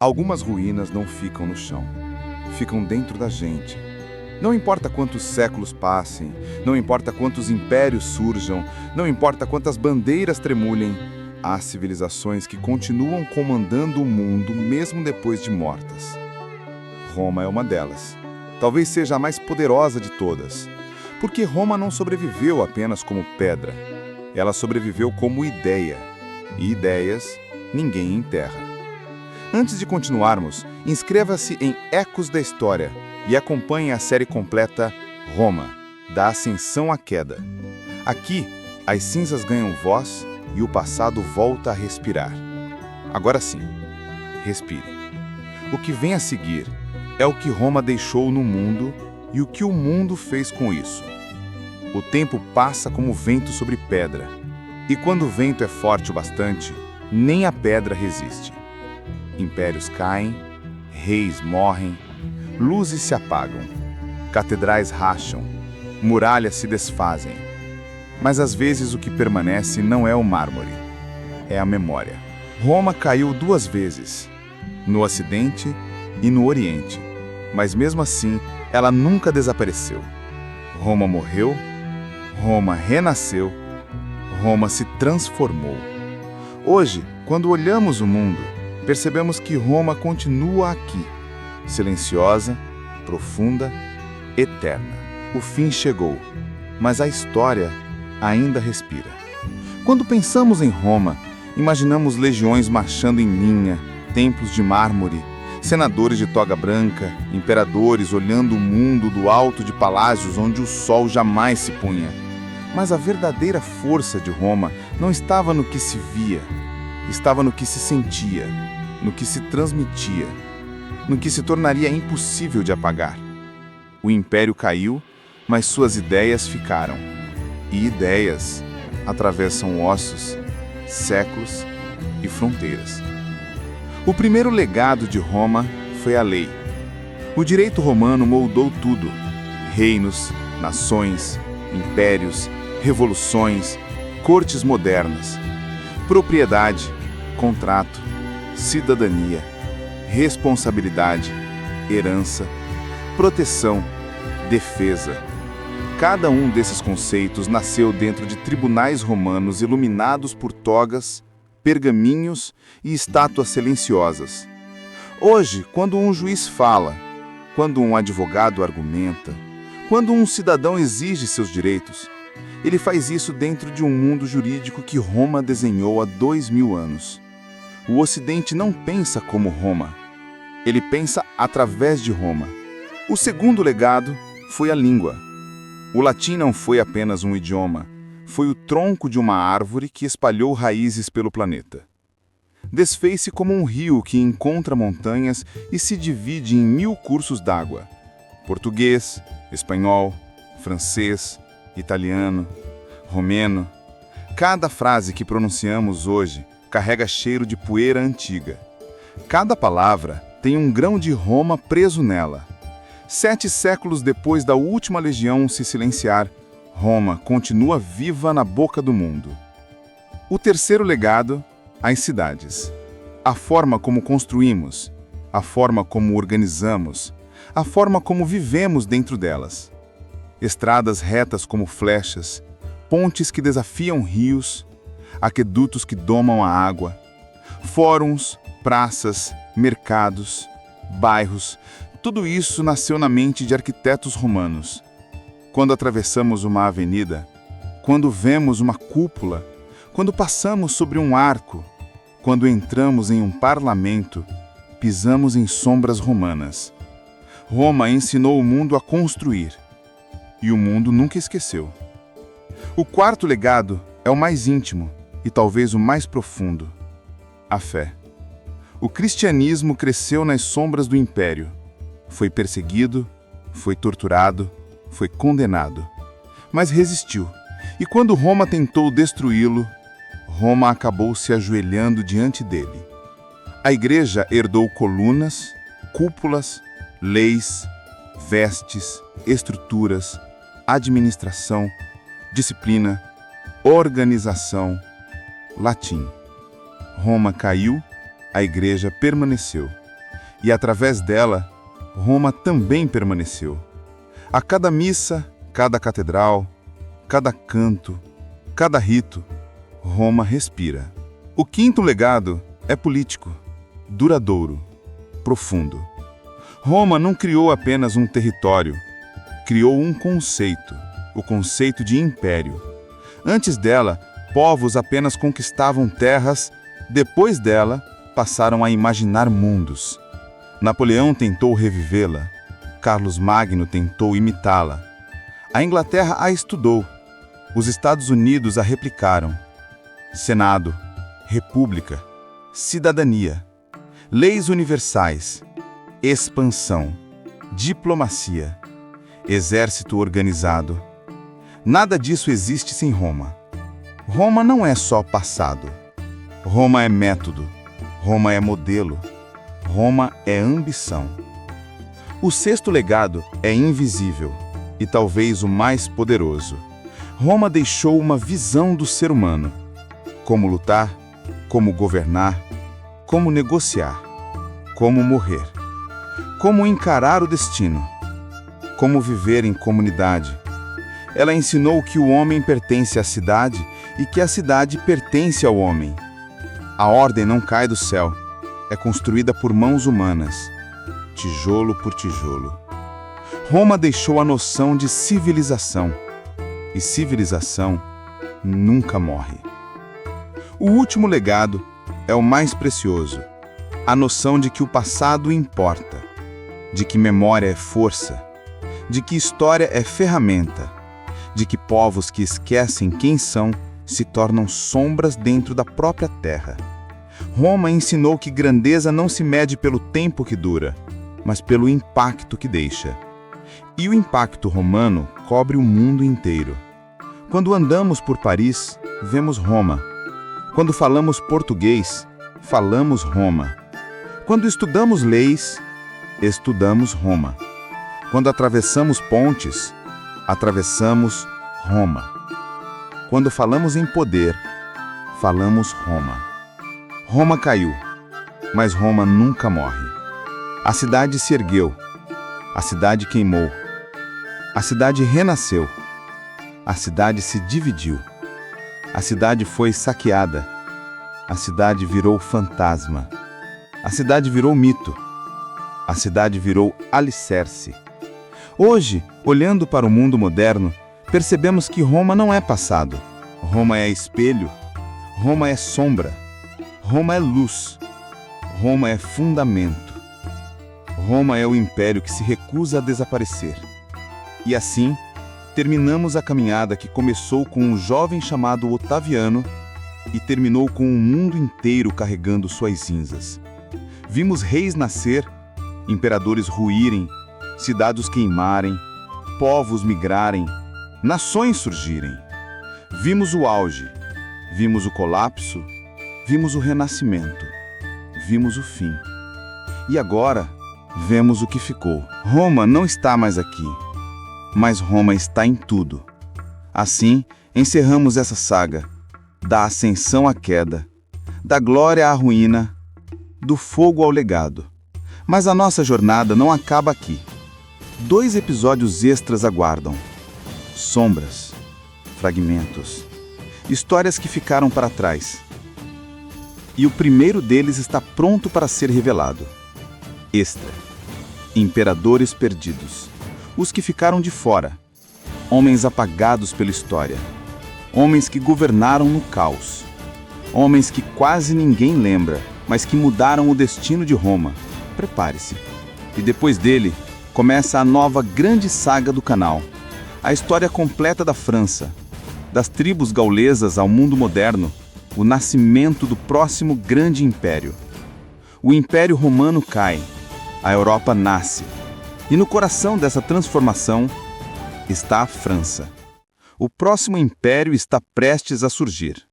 Algumas ruínas não ficam no chão, ficam dentro da gente. Não importa quantos séculos passem, não importa quantos impérios surjam, não importa quantas bandeiras tremulhem, há civilizações que continuam comandando o mundo mesmo depois de mortas. Roma é uma delas. Talvez seja a mais poderosa de todas, porque Roma não sobreviveu apenas como pedra. Ela sobreviveu como ideia, e ideias ninguém enterra. Antes de continuarmos, inscreva-se em Ecos da História e acompanhe a série completa Roma, da Ascensão à Queda. Aqui, as cinzas ganham voz e o passado volta a respirar. Agora sim, respire. O que vem a seguir é o que Roma deixou no mundo e o que o mundo fez com isso. O tempo passa como vento sobre pedra, e quando o vento é forte o bastante, nem a pedra resiste. Impérios caem, reis morrem, luzes se apagam, catedrais racham, muralhas se desfazem. Mas às vezes o que permanece não é o mármore, é a memória. Roma caiu 2 vezes, no Ocidente e no Oriente, mas mesmo assim ela nunca desapareceu. Roma morreu, Roma renasceu, Roma se transformou. Hoje, quando olhamos o mundo, percebemos que Roma continua aqui, silenciosa, profunda, eterna. O fim chegou, mas a história ainda respira. Quando pensamos em Roma, imaginamos legiões marchando em linha, templos de mármore, senadores de toga branca, imperadores olhando o mundo do alto de palácios onde o sol jamais se punha. Mas a verdadeira força de Roma não estava no que se via, estava no que se sentia, no que se transmitia, no que se tornaria impossível de apagar. O império caiu, mas suas ideias ficaram. E ideias atravessam ossos, séculos e fronteiras. O primeiro legado de Roma foi a lei. O direito romano moldou tudo: reinos, nações, impérios, revoluções, cortes modernas, propriedade, contrato, cidadania, responsabilidade, herança, proteção, defesa. Cada um desses conceitos nasceu dentro de tribunais romanos iluminados por togas, pergaminhos e estátuas silenciosas. Hoje, quando um juiz fala, quando um advogado argumenta, quando um cidadão exige seus direitos, ele faz isso dentro de um mundo jurídico que Roma desenhou há 2000 anos. O Ocidente não pensa como Roma. Ele pensa através de Roma. O segundo legado foi a língua. O latim não foi apenas um idioma, foi o tronco de uma árvore que espalhou raízes pelo planeta. Desfez-se como um rio que encontra montanhas e se divide em 1000 cursos d'água. Português, espanhol, francês, italiano, romeno. Cada frase que pronunciamos hoje carrega cheiro de poeira antiga. Cada palavra tem um grão de Roma preso nela. 7 séculos depois da última legião se silenciar, Roma continua viva na boca do mundo. O terceiro legado, as cidades. A forma como construímos, a forma como organizamos, a forma como vivemos dentro delas. Estradas retas como flechas, pontes que desafiam rios, aquedutos que domam a água, fóruns, praças, mercados, bairros, tudo isso nasceu na mente de arquitetos romanos. Quando atravessamos uma avenida, quando vemos uma cúpula, quando passamos sobre um arco, quando entramos em um parlamento, pisamos em sombras romanas. Roma ensinou o mundo a construir, e o mundo nunca esqueceu. O quarto legado é o mais íntimo e talvez o mais profundo: a fé. O cristianismo cresceu nas sombras do império. Foi perseguido, foi torturado, foi condenado. Mas resistiu. E quando Roma tentou destruí-lo, Roma acabou se ajoelhando diante dele. A igreja herdou colunas, cúpulas, leis, vestes, estruturas, administração, disciplina, organização, latim. Roma caiu, a igreja permaneceu. E através dela, Roma também permaneceu. A cada missa, cada catedral, cada canto, cada rito, Roma respira. O quinto legado é político, duradouro, profundo. Roma não criou apenas um território, criou um conceito, o conceito de império. Antes dela, povos apenas conquistavam terras, depois dela, passaram a imaginar mundos. Napoleão tentou revivê-la, Carlos Magno tentou imitá-la. A Inglaterra a estudou, os Estados Unidos a replicaram. Senado, república, cidadania, leis universais, expansão, diplomacia, exército organizado. Nada disso existe sem Roma. Roma não é só passado. Roma é método. Roma é modelo. Roma é ambição. O sexto legado é invisível e talvez o mais poderoso. Roma deixou uma visão do ser humano. Como lutar, como governar, como negociar, como morrer, como encarar o destino, como viver em comunidade. Ela ensinou que o homem pertence à cidade e que a cidade pertence ao homem. A ordem não cai do céu, é construída por mãos humanas, tijolo por tijolo. Roma deixou a noção de civilização, e civilização nunca morre. O último legado é o mais precioso, a noção de que o passado importa, de que memória é força, de que história é ferramenta, de que povos que esquecem quem são se tornam sombras dentro da própria terra. Roma ensinou que grandeza não se mede pelo tempo que dura, mas pelo impacto que deixa. E o impacto romano cobre o mundo inteiro. Quando andamos por Paris, vemos Roma. Quando falamos português, falamos Roma. Quando estudamos leis, estudamos Roma. Quando atravessamos pontes, atravessamos Roma. Quando falamos em poder, falamos Roma. Roma caiu, mas Roma nunca morre. A cidade se ergueu, a cidade queimou, a cidade renasceu, a cidade se dividiu, a cidade foi saqueada, a cidade virou fantasma, a cidade virou mito, a cidade virou alicerce. Hoje, olhando para o mundo moderno, percebemos que Roma não é passado. Roma é espelho, Roma é sombra, Roma é luz, Roma é fundamento. Roma é o império que se recusa a desaparecer. E assim, terminamos a caminhada que começou com um jovem chamado Otaviano e terminou com o mundo inteiro carregando suas cinzas. Vimos reis nascer, imperadores ruírem, cidades queimarem, povos migrarem, nações surgirem. Vimos o auge, vimos o colapso, vimos o renascimento, vimos o fim. E agora, vemos o que ficou. Roma não está mais aqui, mas Roma está em tudo. Assim, encerramos essa saga, da ascensão à queda, da glória à ruína, do fogo ao legado. Mas a nossa jornada não acaba aqui. 2 episódios extras aguardam. Sombras, fragmentos, histórias que ficaram para trás. E o primeiro deles está pronto para ser revelado. Extra. Imperadores perdidos. Os que ficaram de fora. Homens apagados pela história. Homens que governaram no caos. Homens que quase ninguém lembra, mas que mudaram o destino de Roma. Prepare-se. E depois dele, começa a nova grande saga do canal. A história completa da França. Das tribos gaulesas ao mundo moderno. O nascimento do próximo grande império. O Império Romano cai. A Europa nasce. E no coração dessa transformação está a França. O próximo império está prestes a surgir.